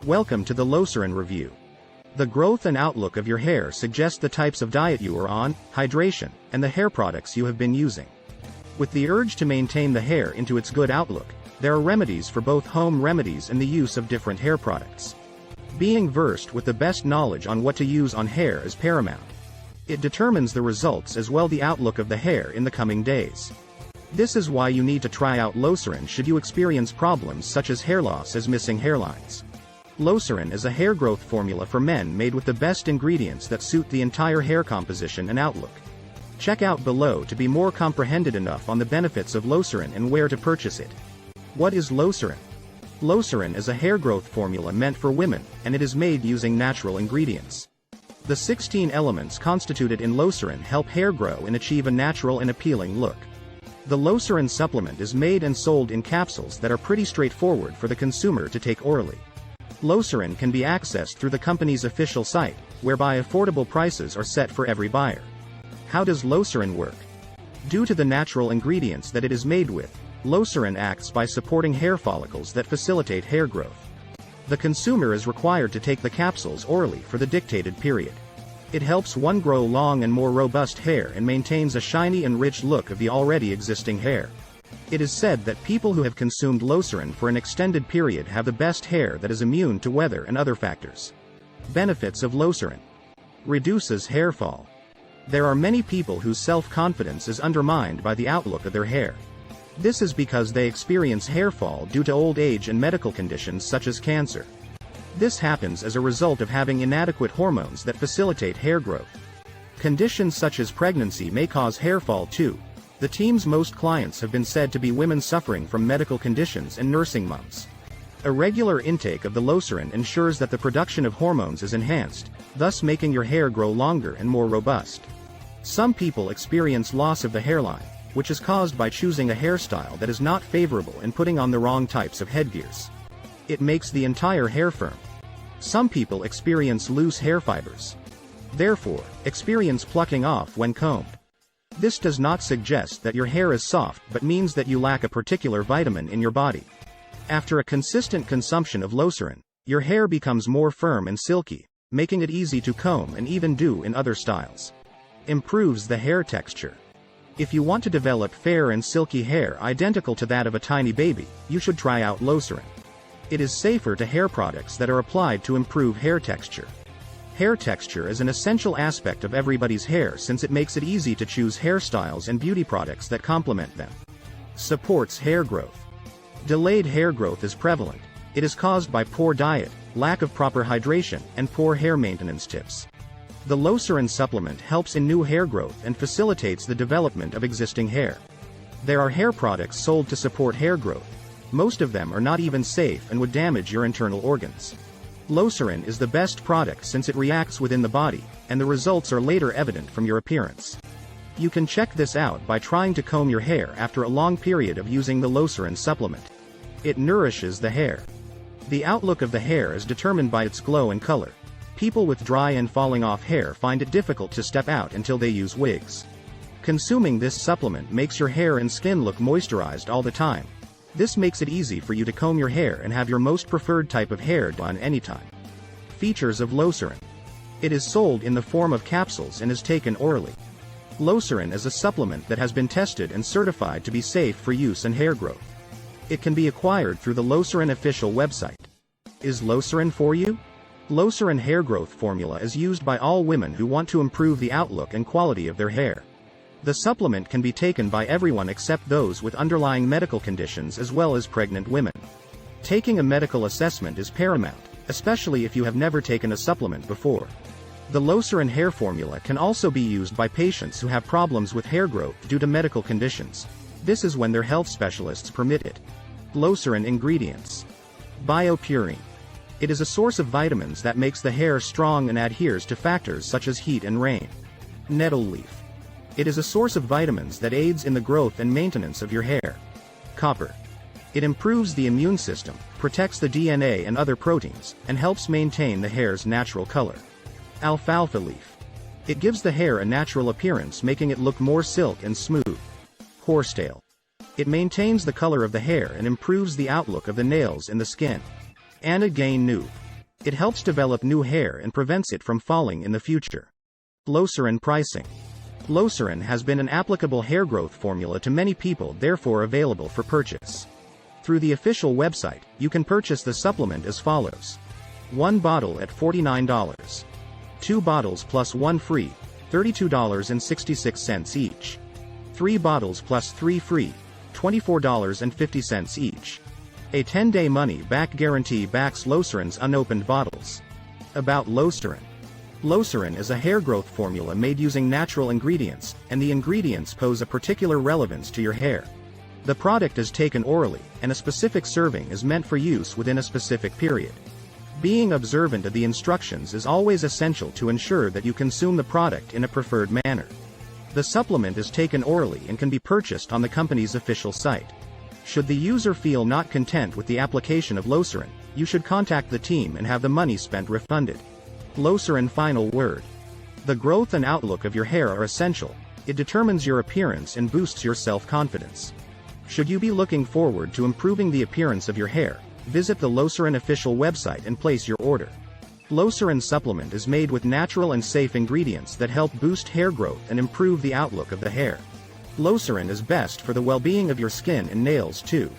Welcome to the Locerin review. The growth and outlook of your hair suggest the types of diet you are on, hydration, and the hair products you have been using. With the urge to maintain the hair into its good outlook, there are remedies for both home remedies and the use of different hair products. Being versed with the best knowledge on what to use on hair is paramount. It determines the results as well the outlook of the hair in the coming days. This is why you need to try out Locerin should you experience problems such as hair loss as missing hairlines. Locerin is a hair growth formula for men made with the best ingredients that suit the entire hair composition and outlook. Check out below to be more comprehended enough on the benefits of Locerin and where to purchase it. What is Locerin? Locerin is a hair growth formula meant for women, and it is made using natural ingredients. The 16 elements constituted in Locerin help hair grow and achieve a natural and appealing look. The Locerin supplement is made and sold in capsules that are pretty straightforward for the consumer to take orally. Locerin can be accessed through the company's official site, whereby affordable prices are set for every buyer. How does Locerin work? Due to the natural ingredients that it is made with, Locerin acts by supporting hair follicles that facilitate hair growth. The consumer is required to take the capsules orally for the dictated period. It helps one grow long and more robust hair and maintains a shiny and rich look of the already existing hair. It is said that people who have consumed Locerin for an extended period have the best hair that is immune to weather and other factors. Benefits of Locerin. Reduces hair fall. There are many people whose self-confidence is undermined by the outlook of their hair. This is because they experience hair fall due to old age and medical conditions such as cancer. This happens as a result of having inadequate hormones that facilitate hair growth. Conditions such as pregnancy may cause hair fall too. The team's most clients have been said to be women suffering from medical conditions and nursing moms. A regular intake of the Locerin ensures that the production of hormones is enhanced, thus making your hair grow longer and more robust. Some people experience loss of the hairline, which is caused by choosing a hairstyle that is not favorable and putting on the wrong types of headgears. It makes the entire hair firm. Some people experience loose hair fibers. Therefore, experience plucking off when combed. This does not suggest that your hair is soft but means that you lack a particular vitamin in your body. After a consistent consumption of Locerin, your hair becomes more firm and silky, making it easy to comb and even do in other styles. Improves the hair texture. If you want to develop fair and silky hair identical to that of a tiny baby, you should try out Locerin. It is safer to hair products that are applied to improve hair texture. Hair texture is an essential aspect of everybody's hair since it makes it easy to choose hairstyles and beauty products that complement them. Supports hair growth. Delayed hair growth is prevalent. It is caused by poor diet, lack of proper hydration, and poor hair maintenance tips. The Locerin supplement helps in new hair growth and facilitates the development of existing hair. There are hair products sold to support hair growth. Most of them are not even safe and would damage your internal organs. Locerin is the best product since it reacts within the body, and the results are later evident from your appearance. You can check this out by trying to comb your hair after a long period of using the Locerin supplement. It nourishes the hair. The outlook of the hair is determined by its glow and color. People with dry and falling off hair find it difficult to step out until they use wigs. Consuming this supplement makes your hair and skin look moisturized all the time. This makes it easy for you to comb your hair and have your most preferred type of hair done anytime. Features of Locerin. It is sold in the form of capsules and is taken orally. Locerin is a supplement that has been tested and certified to be safe for use and hair growth. It can be acquired through the Locerin official website. Is Locerin for you? Locerin hair growth formula is used by all women who want to improve the outlook and quality of their hair. The supplement can be taken by everyone except those with underlying medical conditions as well as pregnant women. Taking a medical assessment is paramount, especially if you have never taken a supplement before. The Locerin hair formula can also be used by patients who have problems with hair growth due to medical conditions. This is when their health specialists permit it. Locerin ingredients. Biopurine. It is a source of vitamins that makes the hair strong and adheres to factors such as heat and rain. Nettle leaf. It is a source of vitamins that aids in the growth and maintenance of your hair. Copper. It improves the immune system, protects the DNA and other proteins, and helps maintain the hair's natural color. Alfalfa leaf. It gives the hair a natural appearance, making it look more silk and smooth. Horsetail. It maintains the color of the hair and improves the outlook of the nails and the skin. Anagain New. It helps develop new hair and prevents it from falling in the future. Locerin pricing. Locerin has been an applicable hair growth formula to many people, therefore available for purchase. Through the official website, you can purchase the supplement as follows. 1 bottle at $49. 2 bottles plus 1 free, $32.66 each. 3 bottles plus 3 free, $24.50 each. A 10-day money-back guarantee backs Locerin's unopened bottles. About Locerin. Locerin is a hair growth formula made using natural ingredients, and the ingredients pose a particular relevance to your hair. The product is taken orally, and a specific serving is meant for use within a specific period. Being observant of the instructions is always essential to ensure that you consume the product in a preferred manner. The supplement is taken orally and can be purchased on the company's official site. Should the user feel not content with the application of Locerin, you should contact the team and have the money spent refunded. Locerin final word. The growth and outlook of your hair are essential. It determines your appearance and boosts your self-confidence. Should you be looking forward to improving the appearance of your hair, visit the Locerin official website and place your order. Locerin supplement is made with natural and safe ingredients that help boost hair growth and improve the outlook of the hair. Locerin is best for the well-being of your skin and nails too.